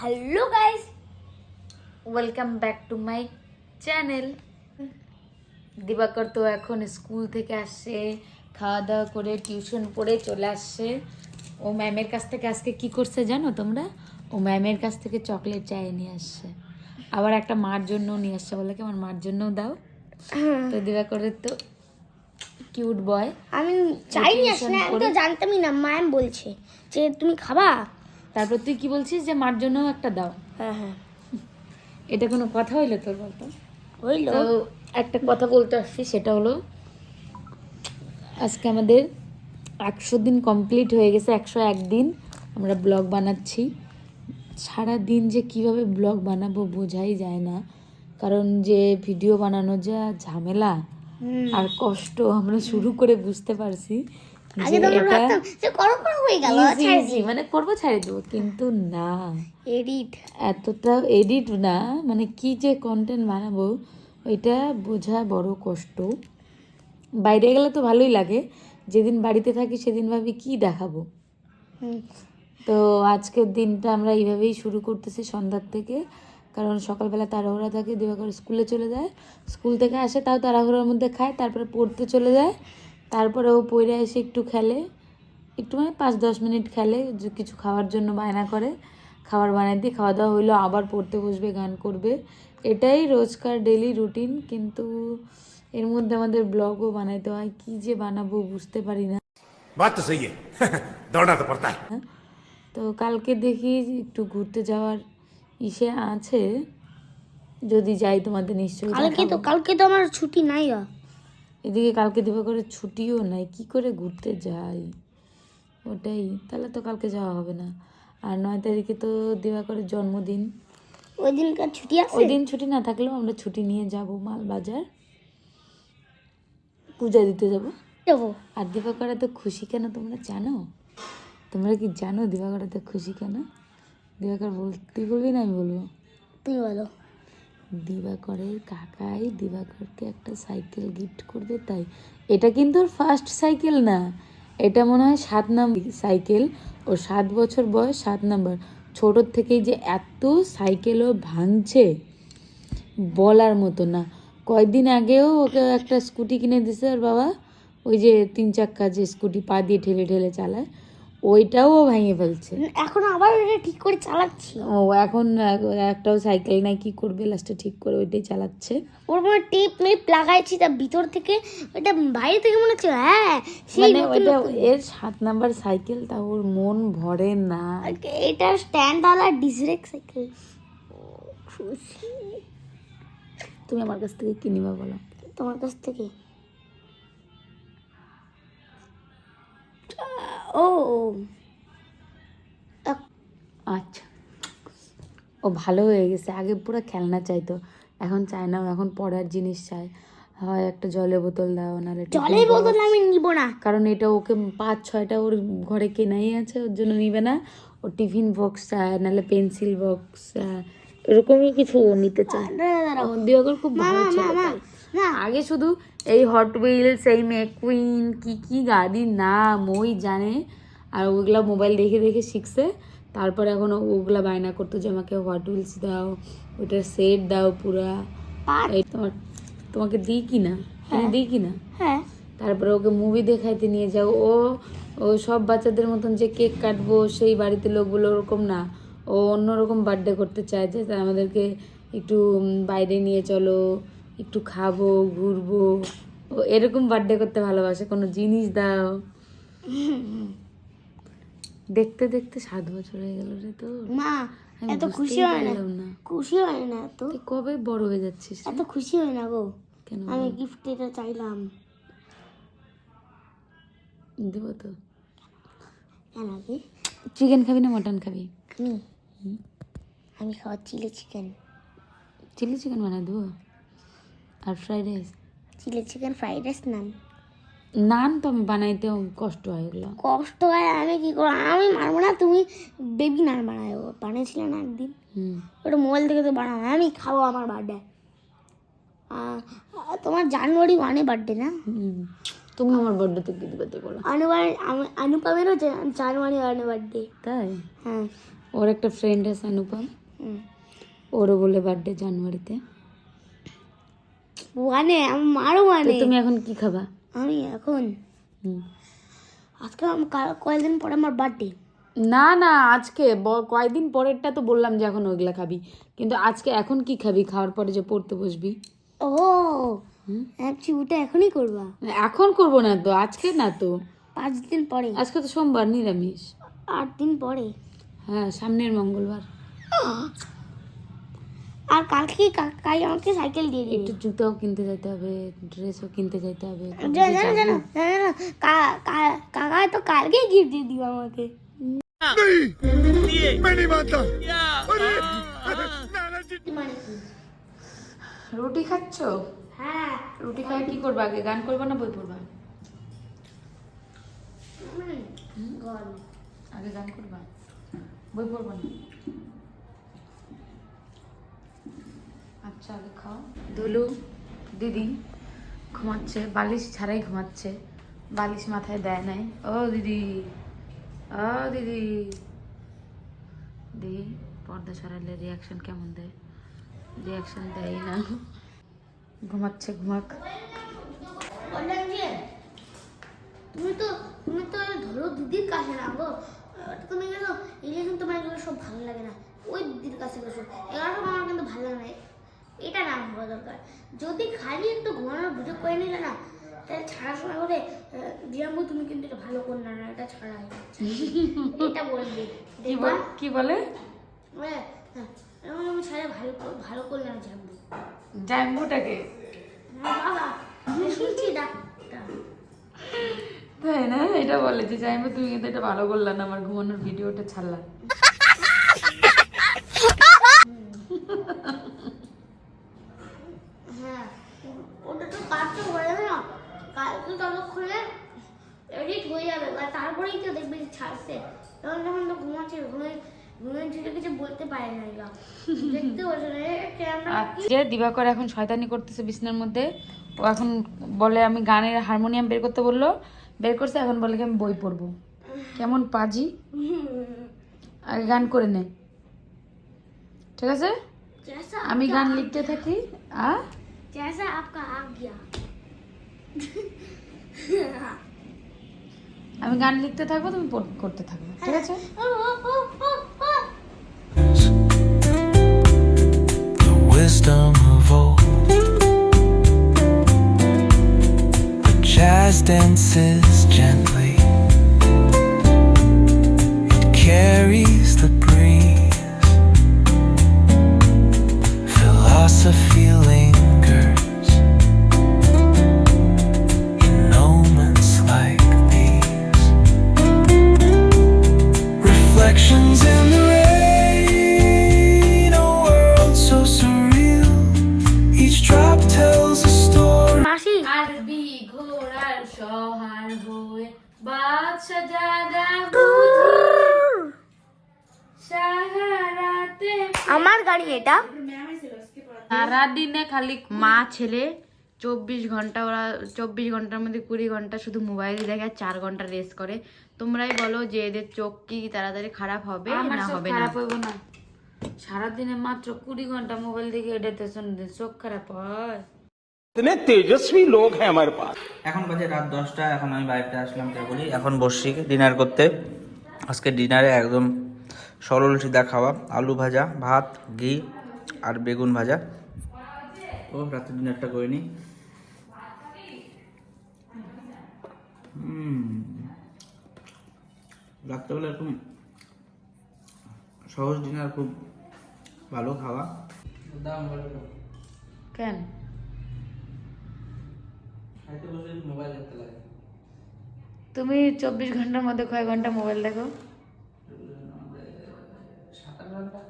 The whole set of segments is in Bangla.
Hello guys, welcome back to my channel. Dibakar তো এখন স্কুল থেকে আসছে, খাওয়া দাওয়া করে টিউশন পড়ে চলে আসছে। ও ম্যামের কাছ থেকে আজকে কি করছে জানো তোমরা? ও ম্যামের কাছ থেকে চকলেট চাই নিয়ে আসছে, আবার একটা মার জন্য নিয়ে আসছে, বলে কি আমার মার জন্যও দাও। তো দিবাকরের তো কিউট বয়। আমি চাই নিয়ে আসি না, আমি তো জানতামই না। ম্যাম বলছে যে তুমি খাবা, তারপর তুই কি বলছিস যে মার জন্যও একটা দাও। হ্যাঁ এটা কোনো কথা হইলো তোর বলতো? হইলো। তো একটা কথা বলতে আসছি, সেটা হলো আজকে আমাদের 100 দিন কমপ্লিট হয়ে গেছে। 101 দিন আমরা ব্লগ বানাচ্ছি। সারা দিন যে কিভাবে ব্লগ বানাবো বোঝাই যায় না, কারণ যে ভিডিও বানানো যা ঝামেলা আর কষ্ট আমরা শুরু করে বুঝতে পারছি যে এটা হয়ে গেল, মানে করবো ছাড়ে দেবো, কিন্তু না, এডিট এতটা এডিট না, মানে কি যে কন্টেন্ট বানাবো ওইটা বোঝা বড় কষ্ট। বাইরে গেলে তো ভালোই লাগে, যেদিন বাড়িতে থাকি সেদিন ভাবি কি দেখাবো। তো আজকের দিনটা আমরা এইভাবেই শুরু করতেছি সন্ধ্যার থেকে, কারণ সকালবেলা তাড়াহুড়া থাকে, দিবাকর স্কুলে চলে যায়, স্কুল থেকে আসে তাও তাড়াহুড়োর মধ্যে খায়, তারপরে পড়তে চলে যায়, তারপরে ও পড়ে এসে একটু খেলে, একটু মানে 5-10 মিনিট খেলে, যে কিছু খাওয়ার জন্য বায়না করে, খাবার বানাই দিয়ে খাওয়া দাওয়া হইলো আবার পড়তে বসবে, গান করবে, এটাই রোজকার ডেলি রুটিন। কিন্তু এর মধ্যে আমাদের ব্লগও বানাইতে হয়, কি যে বানাবো বুঝতে পারি না। बात तो सही है दौड़ना तो पड़ता है। তো কালকে দেখি একটু ঘুরতে যাওয়ার ইসে আছে, যদি যাই তোমাদের নিশ্চয়ই দেখাবো। কালকে তো আমার ছুটি নাই। এদিকে কালকে দিবাকরের ছুটিও নাই, কি করে ঘুরতে যাই, ওটাই। তাহলে তো কালকে যাওয়া হবে না। আর 9 তারিখে তো দিবাকরের জন্মদিন, ওই দিনকার ছুটি আছে। ওই দিন ছুটি না থাকলেও আমরা ছুটি নিয়ে যাব মালবাজার, পূজা দিতে যাব। আর দিবাকর এত খুশি কেন তোমরা জানো? তোমরা কি জানো দিবাকর এত খুশি কেন? দিবাকর তুই বলবি না আমি বলবো? তুমি বলো। দিবাকরের কাকাই দিবাকরকে একটা সাইকেল গিফট করবে, তাই। এটা কিন্তু ওর ফার্স্ট সাইকেল না, এটা মনে হয় 7 নম্বর সাইকেল। ওর 7 বছর বয়স, 7 নম্বর। ছোটোর থেকেই যে এত সাইকেলও ভাঙছে বলার মতো না। কয়েকদিন আগেও ওকে একটা স্কুটি কিনে দিছে ওর বাবা, ওই যে 3 চাক্কা যে স্কুটি পা দিয়ে ঠেলে ঠেলে চালায়, ওইটাও ও ভেঙে ফেলছে। এখন আবার এটা ঠিক করে চালাচ্ছি। ও এখন একটাও সাইকেল নাই, কি করবে, লাস্টে ঠিক করে ওইটাই চালাচ্ছে। ওর মনে টেপ মেপ লাগাইছি, তার ভিতর থেকে ওটা বাইরে থেকে মনে হচ্ছে সেই মানে ওইটা এর 7 নাম্বার সাইকেল, তা ওর মন ভরে না। এটা স্ট্যান্ড আলা ডিসরেক সাইকেল। খুশি। তুমি আমার কাছ থেকে কিনিবা বলো? তোমার কাছ থেকে? ও আচ্ছা, ও ভালো হয়ে গেছে। আগে পুরো খেলনা চাইতো, এখন চায় না, এখন পড়ার জিনিস চায়। হয় একটা জলের বোতল দাও, নাহলে জলের বোতল আমি নিব না, কারণ এটা ওকে 5-6টা ওর ঘরে কেনাই আছে, ওর জন্য নিবে না। ও টিফিন বক্স চায়, নাহলে পেন্সিল বক্স, এরকমই কিছু নিতে চায়। দিবাকর খুব ভালো ছিল। আগে শুধু এই হট হুইলস, এই ম্যাকুইন, কি কি গাড়ির নাম ওই জানে, আর ওইগুলা মোবাইল দেখে দেখে শিখছে। তারপরে এখন ওগুলা বায়না করতো যে আমাকে হট হুইলস দাও, ওইটার সেট দাও পুরা। এই তোমাকে দিই কি না, দিই কি না। হ্যাঁ, তারপরে ওকে মুভি দেখাইতে নিয়ে যাও। ও সব বাচ্চাদের মতন যে কেক কাটবো সেই বাড়িতে লোকগুলো ওরকম না, ও অন্যরকম বার্থডে করতে চায়, যে আমাদেরকে একটু বাইরে নিয়ে চলো, একটু খাবো, ঘুরবো, ও এরকম বার্থডে করতে ভালোবাসে। কোনো জিনিস দাও। দেখতে দেখতে 7 বছর হয়ে গেল রে তো। মা এত খুশি হয় না, খুশি হয় না এত। তুই কবে বড় হয়ে যাচ্ছিস? এত খুশি হয় না গো। কেন? আমি গিফট এটা চাইলাম। দেবো তো। কেন? চিকেন খাবি না মটন খাবি? আমি খাওয়া চিলি চিকেন। চিলি চিকেন বানাই দেবো। আর fried rice? Chilli chicken fried rice. Naan তো আমি বানাইতে কষ্ট হয়, এগুলো কষ্ট হয়। আমি কি করবো, আমি মারবো না। তুমি বেবি নান বানাবো, বানিয়েছিলে না একদিন, ওটা মোবাইল থেকে তো বানাবো। আমি খাবো আমার বার্থডে। তোমার জানুয়ারি 1 বার্থডে না? তুমি আমার বার্থডেতে কি দিবে বলো? অনুপামেরও জানুয়ারি 1 বার্থডে। তাই? হ্যাঁ। ও ওর একটা ফ্রেন্ড আছে অনুপম, হুম। ওরও বলে বার্থডে জানুয়ারিতে। ওয়ানে আমি মারো তো ওয়ানে। তুমি এখন কি খাবা? আমি এখন হুম। আজকে কয়েকদিন পরে আমার বার্থডে। না না, আজকে কয়েকদিন পরেরটা তো বললাম যে এখন ওইগুলা খাবি, কিন্তু আজকে এখন কি খাবি খাওয়ার পরে যে পড়তে বসবি? ও আচ্ছা, ওটা এখনই করবা? এখন করবো না তো, আজকে না তো, 5 দিন পরে, আজকে তো সোমবার, নিরামিষ। 8 দিন পরে। হ্যাঁ, সামনের মঙ্গলবার। আর কালকে কাল আমাকে সাইকেল দিয়ে দিবি। একটু জুতাও কিনতে যেতে হবে, ড্রেসও কিনতে যেতে হবে। জানো জানো জানো কাকা তো কালকে গিফট দিয়ে দিও আমাকে। মানে কি? রুটি খাচ্ছ? হ্যাঁ, রুটি খাই কি করবা? আগে গান করবা না বই পড়বা? গল। আগে গান করবা, বই পড়বা না? আচ্ছা, আগে খাও। দুলু দিদি ঘুমাচ্ছে, বালিশ ছাড়াই ঘুমাচ্ছে, বালিশ মাথায় দেয় নাই। ও দিদি, ও দিদি, দিদি পর্দা সরালে রিয়াকশন কেমন দেয়? রিয়াকশন দেয় না, ঘুমাচ্ছে, ঘুমাক। বললাম যে তুমি তো ধরো দিদির কাছে না গো, তুমি গেলো রিলেশন, তোমার এগুলো সব ভালো লাগে না, ওই দিদির কাছে গেছো। এগারোটা আমার কিন্তু ভালো লাগে না, এটা না হওয়া দরকার। যদি খালি একটু ঘুমানোর বুঝে করে নিলে না, তাহলে ছাড়ার সময় বলে জিয়াম্বু তুমি কিন্তু এটা ভালো কর না, এটা ছাড়াই এটা বলবে। কি বলে? হ্যাঁ, আমি ছাড়া ভালো করলে না জিয়াম্বু। জাম্বুটাকে বাবা আমি শুনছি তাই না, এটা বলে যে জাম্বু তুমি কিন্তু এটা ভালো করলা না, আমার ঘুমানোর ভিডিওটা ছাড়লা। হ্যাঁ, ওটা তো কাজটা হয়ে যাবে না, কালকে ততক্ষণে এডিট হয়ে যাবে, আর তারপরেই তো দেখবি ছাড়ছে। তখন যখন তো ঘুমাচ্ছে, ঘুমিয়ে কিছু বলতে পারে না, এরা দেখতে বসে না ক্যামেরা। আজকে দিবাকর এখন শয়তানি করতেছে বিছনার মধ্যে। ও এখন বলে আমি গানের হারমোনিয়াম বের করতে বললো, বের করছে, এখন বলে কি আমি বই পড়বো। কেমন পাজি, আগে গান করে নে, ঠিক আছে? আমি গান লিখতে থাকি। जैसा आपका आ गया। আমি গান লিখতে থাকবো, তুমি করতে থাকবে, ঠিক আছে? The wisdom of old, the jazz dances gently, it carries the breeze, philosophy lingers in moments like these, reflections in the rain, a world so surreal, each drop tells a story. মাসি আরবি ঘোড়ার সহার হয়ে বাদশা জাগা বুঝি সাহারাতে। আমার গাড়ি এটা। সারাদিনে খালি মা ছেলে 24 ঘন্টা, ওরা 24 ঘন্টার মধ্যে 20 ঘন্টা শুধু মোবাইল দেখে, 4 ঘন্টা রেস্ট করে। তোমরাই বলো যে এদের চোখ কি তাড়াতাড়ি খারাপ হবে না হবে না? সারাদিনে মাত্র 20 ঘন্টা মোবাইল দেখে এটাতে চোখ খারাপ হয়? इतने तेजस्वी लोग हैं हमारे पास। এখন বাজে রাত 10টা, এখন আমি বাড়িতে আসলাম কেবলই, এখন বসছি ডিনার করতে। আজকে ডিনারে একদম সরল সিধা খাওয়া, আলু ভাজা, ভাত, ঘি আর বেগুন ভাজা। ও রাতে ডিনারটা করে নিই। রাত্রেবেলা এরকম সহজ ডিনার খুব ভালো খাওয়া। কেন খাইতে বসে মোবাইল দেখতে লাগে। তুমি 24 ঘন্টার মধ্যে কয় ঘন্টা মোবাইল দেখো? 7-8 ঘন্টা।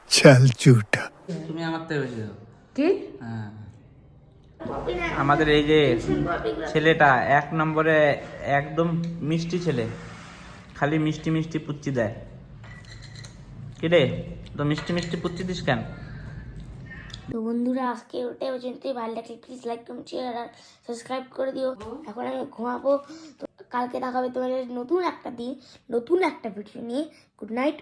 चल झूठा। তুমি আমার থেকে বেশি দেখো। কি? হ্যাঁ, আমাদের এই যে ছেলেটা 1 নম্বরে একদম মিষ্টি ছেলে, খালি মিষ্টি মিষ্টি পুচ্ছি দেয়। কি রে, তো মিষ্টি মিষ্টি পুচ্ছি দিস কেন? তো বন্ধুরা, আজকে ওটাই পর্যন্তই। ভালো লাগলে প্লিজ লাইক কমেন্ট শেয়ার আর সাবস্ক্রাইব করে দিও। এখন আমি ঘুমাবো। তো কালকে দেখাবে তোমাদের নতুন একটা দিন, নতুন একটা ভিডিও নিয়ে। Good night.